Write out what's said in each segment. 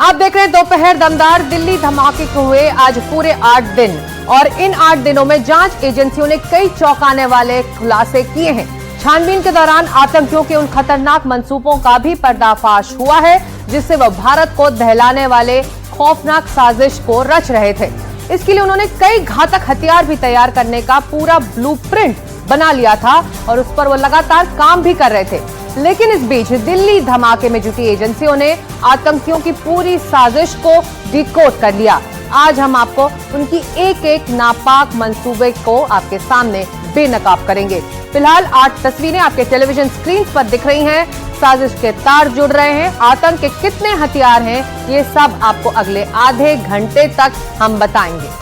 आप देख रहे हैं दोपहर दमदार दिल्ली धमाके को हुए आज पूरे 8 दिन और इन 8 दिनों में जांच एजेंसियों ने कई चौंकाने वाले खुलासे किए हैं। छानबीन के दौरान आतंकियों के उन खतरनाक मंसूबों का भी पर्दाफाश हुआ है जिससे वह भारत को दहलाने वाले खौफनाक साजिश को रच रहे थे। इसके लिए उन्होंने कई घातक हथियार भी तैयार करने का पूरा ब्लूप्रिंट बना लिया था और उस पर वो लगातार काम भी कर रहे थे। लेकिन इस बीच दिल्ली धमाके में जुटी एजेंसियों ने आतंकियों की पूरी साजिश को डिकोड कर लिया। आज हम आपको उनकी एक एक नापाक मंसूबे को आपके सामने बेनकाब करेंगे। फिलहाल 8 तस्वीरें आपके टेलीविजन स्क्रीन पर दिख रही हैं। साजिश के तार जुड़ रहे हैं, आतंक के कितने हथियार हैं, ये सब आपको अगले आधे घंटे तक हम बताएंगे।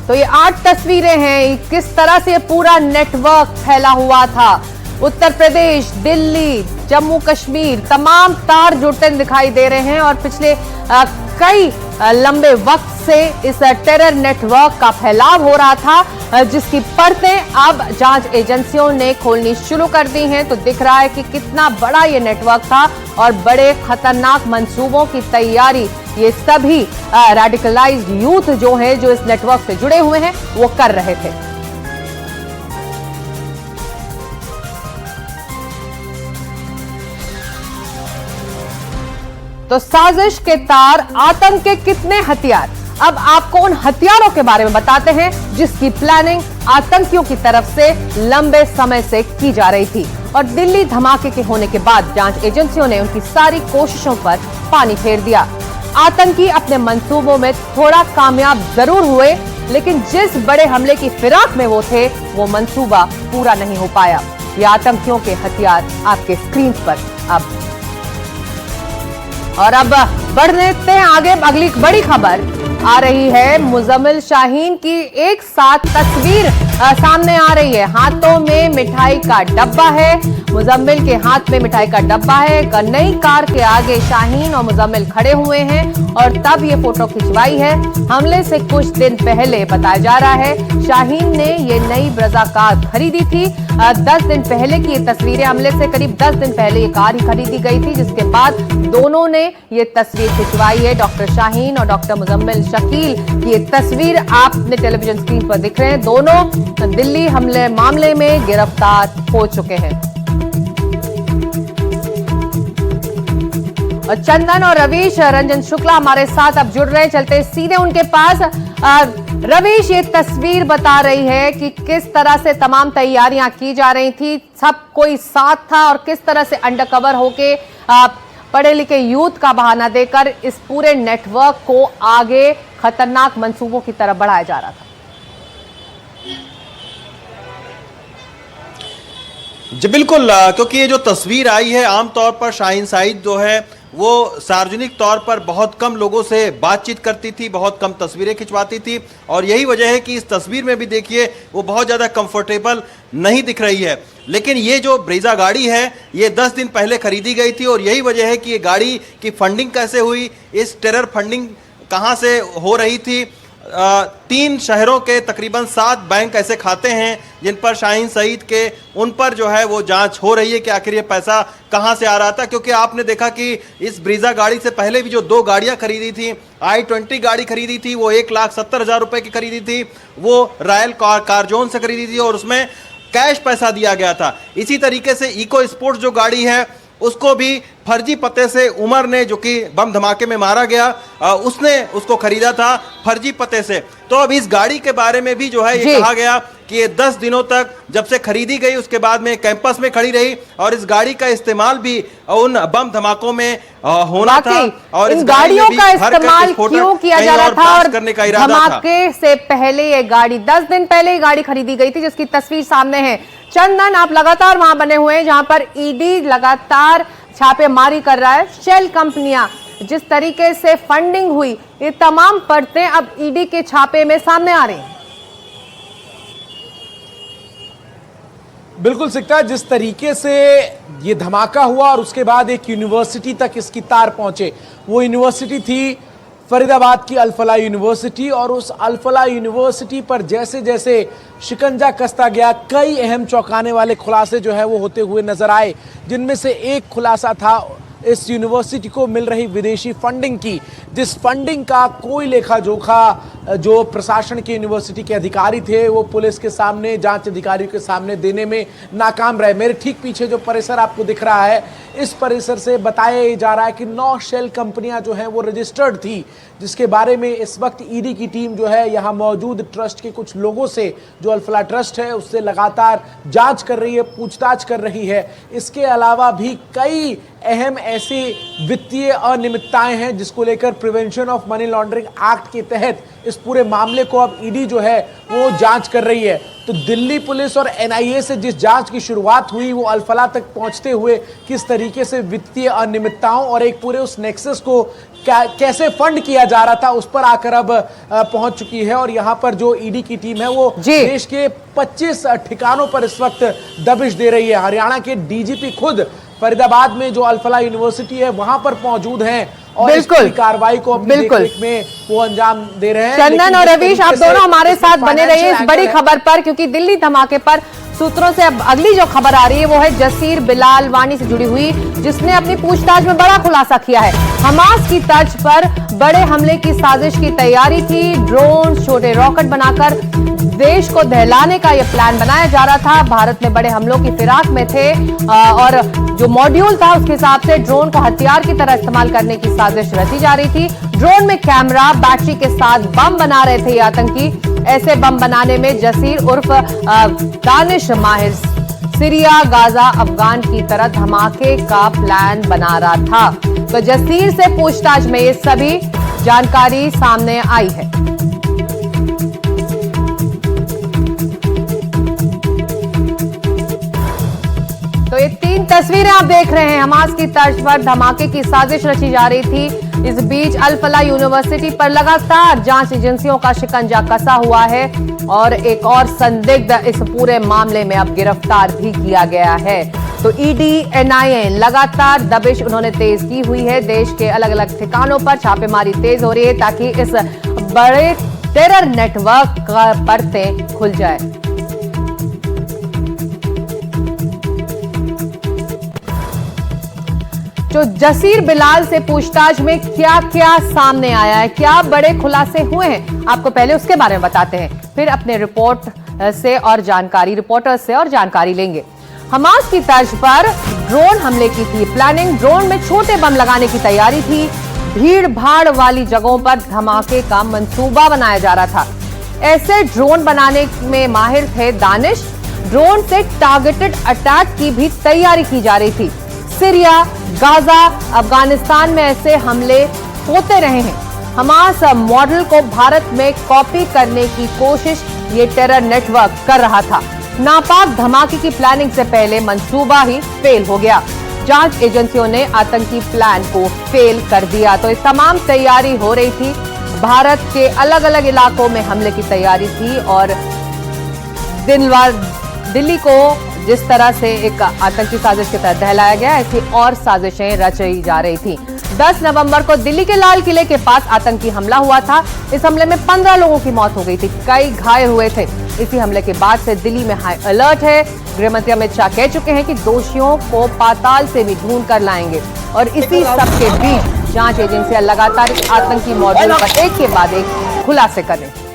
तो ये 8 तस्वीरें हैं, किस तरह से पूरा नेटवर्क फैला हुआ था। उत्तर प्रदेश, दिल्ली, जम्मू कश्मीर, तमाम तार जुड़ते दिखाई दे रहे हैं और पिछले कई लंबे वक्त से इस टेरर नेटवर्क का फैलाव हो रहा था जिसकी परतें अब जांच एजेंसियों ने खोलनी शुरू कर दी हैं। तो दिख रहा है कि कितना बड़ा ये नेटवर्क था और बड़े खतरनाक मंसूबों की तैयारी ये सभी रेडिकलाइज्ड यूथ जो है जो इस नेटवर्क से जुड़े हुए हैं वो कर रहे थे। तो साजिश के तार, आतंक के कितने हथियार, अब आपको उन हथियारों के बारे में बताते हैं जिसकी प्लानिंग आतंकियों की तरफ से लंबे समय से की जा रही थी और दिल्ली धमाके के होने के बाद जांच एजेंसियों ने उनकी सारी कोशिशों पर पानी फेर दिया। आतंकी अपने मंसूबों में थोड़ा कामयाब जरूर हुए लेकिन जिस बड़े हमले की फिराक में वो थे वो मंसूबा पूरा नहीं हो पाया। ये आतंकियों के हथियार आपके स्क्रीन पर अब बढ़ते हैं आगे। अगली बड़ी खबर आ रही है, मुजम्मिल शाहीन की एक साथ तस्वीर सामने आ रही है। हाथों में मिठाई का डब्बा है, मुजम्मिल के हाथ में मिठाई का डब्बा है। नई कार के आगे शाहीन और मुजम्मिल खड़े हुए हैं और तब ये फोटो खिंचवाई है। हमले से कुछ दिन पहले बताया जा रहा है शाहीन ने ये नई ब्रेजा कार खरीदी थी। 10 दिन पहले की ये तस्वीरें, हमले से करीब 10 दिन पहले ये कार ही खरीदी गई थी जिसके बाद दोनों ने ये तस्वीर खिंचवाई है। डॉक्टर शाहीन और डॉक्टर मुजम्मिल शकील की ये तस्वीर आपने टेलीविजन स्क्रीन पर दिख रहे हैं। दोनों दिल्ली हमले मामले में गिरफ्तार हो चुके हैं। और चंदन और रवीश रंजन शुक्ला हमारे साथ अब जुड़ रहे हैं, चलते सीधे उनके पास। रवीश, ये तस्वीर बता रही है कि किस तरह से तमाम तैयारियां की जा रही थी, सब कोई साथ था और किस तरह से अंडरकवर होके पढ़े लिखे यूथ का बहाना देकर इस पूरे नेटवर्क को आगे खतरनाक मंसूबों की तरफ बढ़ाया जा रहा था। जी बिल्कुल, क्योंकि ये जो तस्वीर आई है, आमतौर पर शाहीन साइद जो है वो सार्वजनिक तौर पर बहुत कम लोगों से बातचीत करती थी, बहुत कम तस्वीरें खिंचवाती थी और यही वजह है कि इस तस्वीर में भी देखिए वो बहुत ज़्यादा कंफर्टेबल नहीं दिख रही है। लेकिन ये जो ब्रेजा गाड़ी है ये 10 दिन पहले खरीदी गई थी और यही वजह है कि ये गाड़ी की फंडिंग कैसे हुई, इस टेरर फंडिंग कहाँ से हो रही थी। 3 शहरों के तकरीबन 7 बैंक ऐसे खाते हैं जिन पर शाहीन सईद के उन पर जो है वो जांच हो रही है कि आखिर ये पैसा कहां से आ रहा था। क्योंकि आपने देखा कि इस ब्रीजा गाड़ी से पहले भी जो 2 गाड़ियां खरीदी थी, i20 गाड़ी खरीदी थी वो 1,70,000 रुपए की खरीदी थी, वो रॉयल कारजोन से खरीदी थी और उसमें कैश पैसा दिया गया था। इसी तरीके से इको स्पोर्ट्स जो गाड़ी है उसको भी फर्जी पते से उमर ने, जो कि बम धमाके में मारा गया, उसने उसको खरीदा था फर्जी पते से। तो अब इस गाड़ी के बारे में भी जो है ये कहा गया कि ये 10 दिनों तक जब से खरीदी गई उसके बाद में कैंपस में खड़ी रही और इस गाड़ी का इस्तेमाल भी उन बम धमाकों में होना था और इस गाड़ियों का इस्तेमाल क्यों किया जा रहा था और करने का इरादा था। धमाके से पहले ये गाड़ी 10 दिन पहले ये गाड़ी खरीदी गई थी जिसकी तस्वीर सामने है। चंदन, आप लगातार वहां बने हुए हैं जहां पर ईडी लगातार छापेमारी कर रहा है। शेल कंपनियां, जिस तरीके से फंडिंग हुई, ये तमाम परतें अब ईडी के छापे में सामने आ रही हैं। बिल्कुल सिकता, जिस तरीके से ये धमाका हुआ और उसके बाद एक यूनिवर्सिटी तक इसकी तार पहुंचे, वो यूनिवर्सिटी थी फरीदाबाद की अल-फलाह यूनिवर्सिटी, और उस अल-फलाह यूनिवर्सिटी पर जैसे जैसे शिकंजा कसता गया, कई अहम चौंकाने वाले खुलासे जो है वो होते हुए नजर आए, जिनमें से एक खुलासा था इस यूनिवर्सिटी को मिल रही विदेशी फंडिंग की, जिस फंडिंग का कोई लेखा जोखा जो प्रशासन के यूनिवर्सिटी के अधिकारी थे वो पुलिस के सामने, जांच अधिकारियों के सामने देने में नाकाम रहे। मेरे ठीक पीछे जो परिसर आपको दिख रहा है, इस परिसर से बताया जा रहा है कि 9 शेल कंपनियां जो हैं वो रजिस्टर्ड थी, जिसके बारे में इस वक्त ईडी की टीम जो है यहाँ मौजूद ट्रस्ट के कुछ लोगों से, जो अल-फलाह ट्रस्ट है उससे लगातार जांच कर रही है, पूछताछ कर रही है। इसके अलावा भी कई अहम ऐसी वित्तीय अनियमितताएं हैं जिसको लेकर prevention of money laundering act के तहत इस पूरे मामले को अब ईडी जो है वो जांच कर रही है। तो दिल्ली पुलिस और एनआईए से जिस जांच की शुरुआत हुई वो अल-फलाह तक पहुंचते हुए किस तरीके से वित्तीय अनियमितताओं और एक पूरे उस नेक्सस को कैसे फंड किया जा रहा था उस पर आकर अब पहुंच चुकी है। और यहां पर जो ईडी की टीम है वो देश के 25 ठिकानों पर इस वक्त दबिश दे रही है। हरियाणा के डीजीपी खुद फरीदाबाद में जो अल-फलाह यूनिवर्सिटी है वहां पर मौजूद हैं और इस कार्रवाई को अपनी देखरेख में वो अंजाम दे रहे हैं। चंदन और रवीश, आप दोनों हमारे साथ बने रहिए इस बड़ी खबर पर, क्योंकि दिल्ली धमाके पर सूत्रों से अब अगली जो खबर आ रही है वो है जसीर बिलाल वानी से जुड़ी हुई, जिसने अपनी पूछताछ में बड़ा खुलासा किया है। हमास की तर्ज पर बड़े हमले की साजिश की तैयारी थी, ड्रोन, छोटे रॉकेट बनाकर देश को दहलाने का यह प्लान बनाया जा रहा था। भारत में बड़े हमलों की फिराक में थे और जो मॉड्यूल था उसके हिसाब से ड्रोन को हथियार की तरह इस्तेमाल करने की साजिश रची जा रही थी। ड्रोन में कैमरा, बैटरी के साथ बम बना रहे थे ये आतंकी। ऐसे बम बनाने में जसीर उर्फ दानिश माहिर सीरिया, गाजा, अफगान की तरह धमाके का प्लान बना रहा था। तो जसीर से पूछताछ में ये सभी जानकारी सामने आई है। तो ये 3 तस्वीरें आप देख रहे हैं, हमास की तर्ज पर धमाके की साजिश रची जा रही थी। इस बीच अल-फलाह यूनिवर्सिटी पर लगातार जांच एजेंसियों का शिकंजा कसा हुआ है और एक और संदिग्ध इस पूरे मामले में अब गिरफ्तार भी किया गया है। तो ईडी, एनआईए लगातार दबिश उन्होंने तेज की हुई है। देश के अलग अलग ठिकानों पर छापेमारी तेज हो रही है ताकि इस बड़े टेरर नेटवर्क का परतें खुल जाए। जो जसीर बिलाल से पूछताछ में क्या क्या सामने आया है, क्या बड़े खुलासे हुए हैं, आपको पहले उसके बारे में बताते हैं, फिर अपने रिपोर्टर्स से और जानकारी लेंगे। हमास की तर्ज पर ड्रोन हमले की थी प्लानिंग, ड्रोन में छोटे बम लगाने की तैयारी थी। भीड़ भाड़ वाली जगहों पर धमाके का मंसूबा बनाया जा रहा था। ऐसे ड्रोन बनाने में माहिर थे दानिश। ड्रोन से टारगेटेड अटैक की भी तैयारी की जा रही थी। सीरिया, गाजा, अफगानिस्तान में ऐसे हमले होते रहे हैं। हमास मॉडल को भारत में कॉपी करने की कोशिश ये टेरर नेटवर्क कर रहा था। नापाक धमाके की प्लानिंग से पहले मंसूबा ही फेल हो गया। जांच एजेंसियों ने आतंकी प्लान को फेल कर दिया। तो इस तमाम तैयारी हो रही थी, भारत के अलग अलग इलाकों में हमले की तैयारी थी और दिल्ली को जिस तरह से एक आतंकी साजिश के तहत दहलाया गया, ऐसी और साजिशें रची जा रही थी। 10 नवंबर को दिल्ली के लाल किले के पास आतंकी हमला हुआ था। इस हमले में 15 लोगों की मौत हो गई थी, कई घायल हुए थे। इसी हमले के बाद से दिल्ली में हाई अलर्ट है। गृह मंत्री अमित शाह कह चुके हैं कि दोषियों को पाताल से भी ढूंढ कर लाएंगे। और इसी सब के बीच जांच एजेंसियां लगातार इस आतंकी मॉड्यूल पर एक के बाद एक खुलासे कर रही हैं।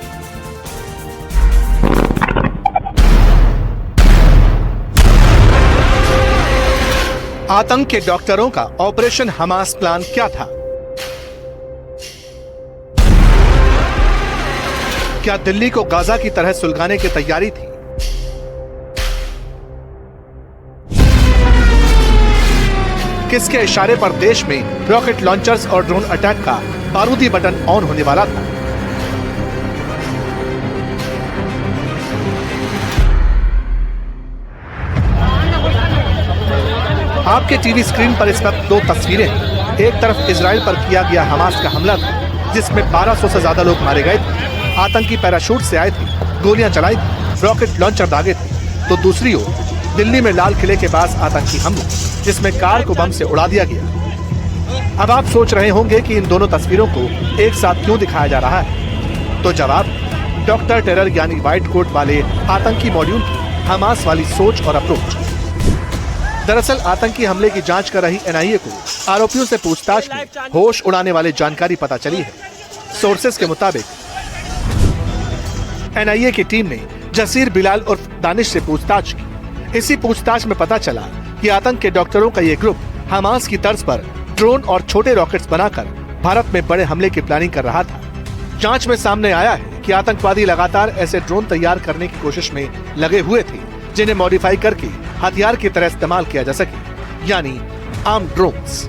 आतंक के डॉक्टरों का ऑपरेशन हमास प्लान क्या था? क्या दिल्ली को गाजा की तरह सुलगाने की तैयारी थी? किसके इशारे पर देश में रॉकेट लॉन्चर्स और ड्रोन अटैक का बारूदी बटन ऑन होने वाला था? आपके टीवी स्क्रीन पर इस वक्त 2 तस्वीरें हैं। एक तरफ इजराइल पर किया गया हमास का हमला था, जिसमें 1200 से ज्यादा लोग मारे गए थे। आतंकी पैराशूट से आए थे, गोलियां चलाई थी, रॉकेट लॉन्चर दागे थे। तो दूसरी ओर दिल्ली में लाल किले के पास आतंकी हमला, जिसमें कार को बम से उड़ा दिया गया। अब आप सोच रहे होंगे कि इन दोनों तस्वीरों को एक साथ क्यों दिखाया जा रहा है, तो जवाब डॉक्टर टेरर यानी व्हाइट कोट वाले आतंकी मॉड्यूल की हमास वाली सोच और अप्रोच। दरअसल आतंकी हमले की जांच कर रही एनआईए को आरोपियों से पूछताछ में होश उड़ाने वाली जानकारी पता चली है। सोर्सेस के मुताबिक एनआईए की टीम ने जसीर बिलाल और दानिश से पूछताछ की। इसी पूछताछ में पता चला कि आतंक के डॉक्टरों का ये ग्रुप हमास की तर्ज पर ड्रोन और छोटे रॉकेट्स बनाकर भारत में बड़े हमले की प्लानिंग कर रहा था। जांच में सामने आया है कि आतंकवादी लगातार ऐसे ड्रोन तैयार करने की कोशिश में लगे हुए थे जिन्हें मॉडिफाई करके हथियार की तरह इस्तेमाल किया जा सके, यानी आर्म ड्रोन्स।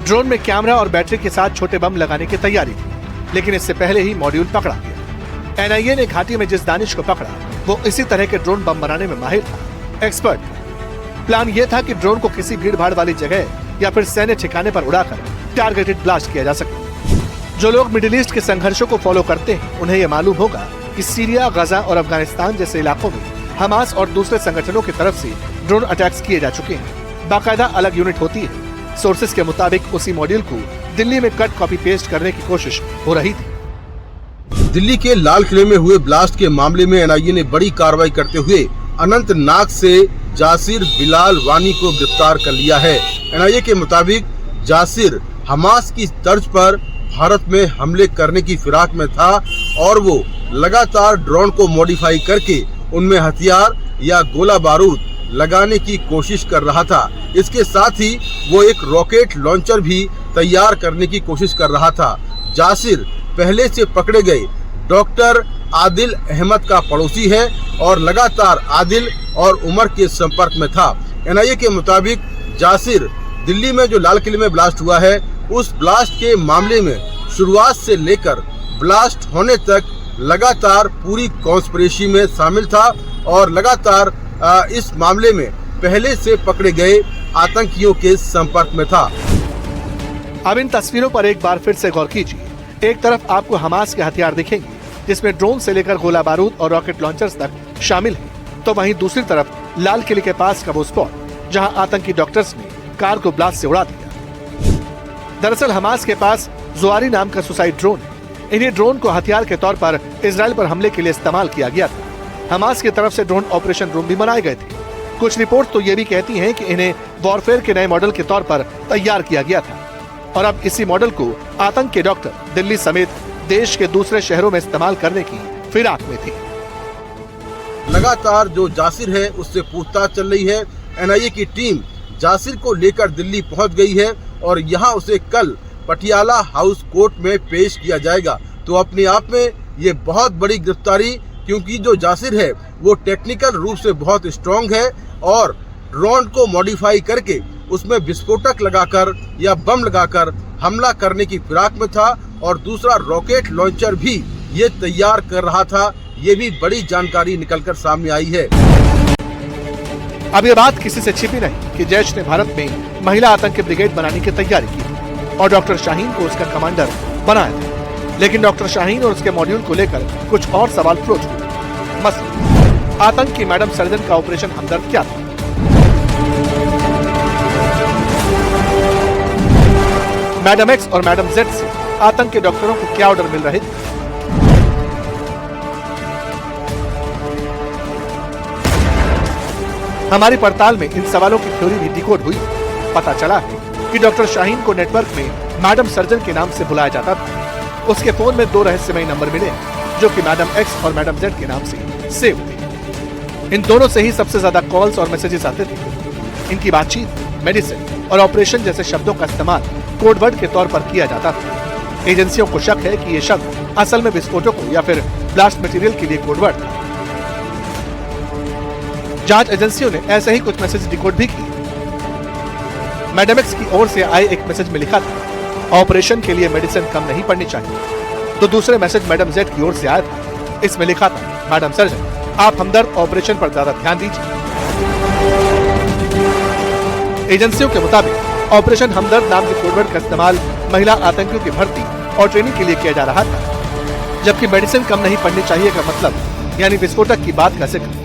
ड्रोन में कैमरा और बैटरी के साथ छोटे बम लगाने की तैयारी थी, लेकिन इससे पहले ही मॉड्यूल पकड़ा गया। एनआईए ने घाटी में जिस दानिश को पकड़ा वो इसी तरह के ड्रोन बम बनाने में माहिर था, एक्सपर्ट था। प्लान ये था कि ड्रोन को किसी भीड़ भाड़ वाली जगह या फिर सैन्य ठिकाने पर उड़ाकर टारगेटेड ब्लास्ट किया जा सके। जो लोग मिडिल ईस्ट के संघर्षों को फॉलो करते हैं उन्हें यह मालूम होगा कि सीरिया, गजा और अफगानिस्तान जैसे इलाकों में हमास और दूसरे संगठनों की तरफ से ड्रोन अटैक्स किए जा चुके हैं। बाकायदा अलग यूनिट होती है। सोर्सेस के मुताबिक उसी मॉड्यूल को दिल्ली में कट कॉपी पेस्ट करने की कोशिश हो रही थी। दिल्ली के लाल किले में हुए ब्लास्ट के मामले में एनआईए ने बड़ी कार्रवाई करते हुए अनंतनाग से जासिर बिलाल वानी को गिरफ्तार कर लिया है। एनआईए के मुताबिक जासिर हमास की तर्ज पर भारत में हमले करने की फिराक में था और वो लगातार ड्रोन को मॉडिफाई करके उनमें हथियार या गोला बारूद लगाने की कोशिश कर रहा था। इसके साथ ही वो एक रॉकेट लॉन्चर भी तैयार करने की कोशिश कर रहा था। जासिर पहले से पकड़े गए डॉक्टर आदिल अहमद का पड़ोसी है और लगातार आदिल और उमर के संपर्क में था। एनआईए के मुताबिक जासिर दिल्ली में जो लाल किले में ब्लास्ट हुआ है उस ब्लास्ट के मामले में शुरुआत से लेकर ब्लास्ट होने तक लगातार पूरी कॉन्स्पिरेसी में शामिल था और लगातार इस मामले में पहले से पकड़े गए आतंकियों के संपर्क में था। अब इन तस्वीरों पर एक बार फिर से गौर कीजिए। एक तरफ आपको हमास के हथियार दिखेंगे जिसमें ड्रोन से लेकर गोला बारूद और रॉकेट लॉन्चर्स तक शामिल है, तो वहीं दूसरी तरफ लाल किले के पास का वो स्पॉट जहां आतंकी डॉक्टर्स ने कार को ब्लास्ट से उड़ा दिया। दरअसल हमास के पास जुआरी नाम का सुसाइड ड्रोन है। इन्हीं ड्रोन को हथियार के तौर पर इजराइल पर हमले के लिए इस्तेमाल किया गया था। हमास की तरफ से ड्रोन ऑपरेशन रूम भी बनाए गए थे। कुछ रिपोर्ट तो ये भी कहती हैं कि इन्हें वॉरफेयर के नए मॉडल के तौर पर तैयार किया गया था और अब इसी मॉडल को आतंक के डॉक्टर दिल्ली समेत देश के दूसरे शहरों में इस्तेमाल करने की फिराक में थे। लगातार जो जासिर है उससे पूछताछ चल रही है। एनआईए की टीम जासिर को लेकर दिल्ली पहुंच गई है और यहां उसे कल पटियाला हाउस कोर्ट में पेश किया जाएगा। तो अपने आप में ये बहुत बड़ी गिरफ्तारी, क्योंकि जो जासिर है वो टेक्निकल रूप से बहुत स्ट्रॉन्ग है और ड्रोन को मॉडिफाई करके उसमें विस्फोटक लगाकर या बम लगाकर हमला करने की फिराक में था और दूसरा रॉकेट लॉन्चर भी ये तैयार कर रहा था। ये भी बड़ी जानकारी निकलकर सामने आई है। अब ये बात किसी से छिपी नहीं कि जैश ने भारत में महिला आतंकी ब्रिगेड बनाने की तैयारी की और डॉक्टर शाहीन को उसका कमांडर बनाया था। लेकिन डॉक्टर शाहीन और उसके मॉड्यूल को लेकर कुछ और सवाल फ्लोट हुए। मसलन आतंक की मैडम सर्जन का ऑपरेशन हमदर्द क्या था? मैडम एक्स और मैडम जेड से आतंक के डॉक्टरों को क्या ऑर्डर मिल रहे थे? हमारी पड़ताल में इन सवालों की थ्योरी भी डिकोड हुई। पता चला है कि डॉक्टर शाहीन को नेटवर्क में मैडम सर्जन के नाम से बुलाया जाता था। उसके फोन में 2 रहस्यमयी नंबर मिले जो कि मैडम एक्स और मैडम जेड के नाम से सेव थे। इन दोनों से ही सबसे ज्यादा कॉल्स और मैसेजेस आते थे। इनकी बातचीत मेडिसिन और ऑपरेशन जैसे शब्दों का इस्तेमाल कोडवर्ड के तौर पर किया जाता था। एजेंसियों को शक है कि ये शब्द असल में विस्फोटकों या फिर ब्लास्ट मटेरियल के लिए कोडवर्ड था। जांच एजेंसियों ने ऐसे ही कुछ मैसेज डिकोड भी किए। मैडम एक्स की ओर से आए एक मैसेज में लिखा था, ऑपरेशन के लिए मेडिसिन कम नहीं पड़नी चाहिए। तो दूसरे मैसेज मैडम जेड की ओर से आया था। इसमें लिखा था, मैडम सर्जन आप हमदर्द ऑपरेशन पर ज्यादा ध्यान दीजिए। एजेंसियों के मुताबिक ऑपरेशन हमदर्द नाम के कोडवर्ड का इस्तेमाल महिला आतंकियों की भर्ती और ट्रेनिंग के लिए किया जा रहा था, जबकि मेडिसिन कम नहीं पड़नी चाहिए का मतलब यानी विस्फोटक की बात का जिक्र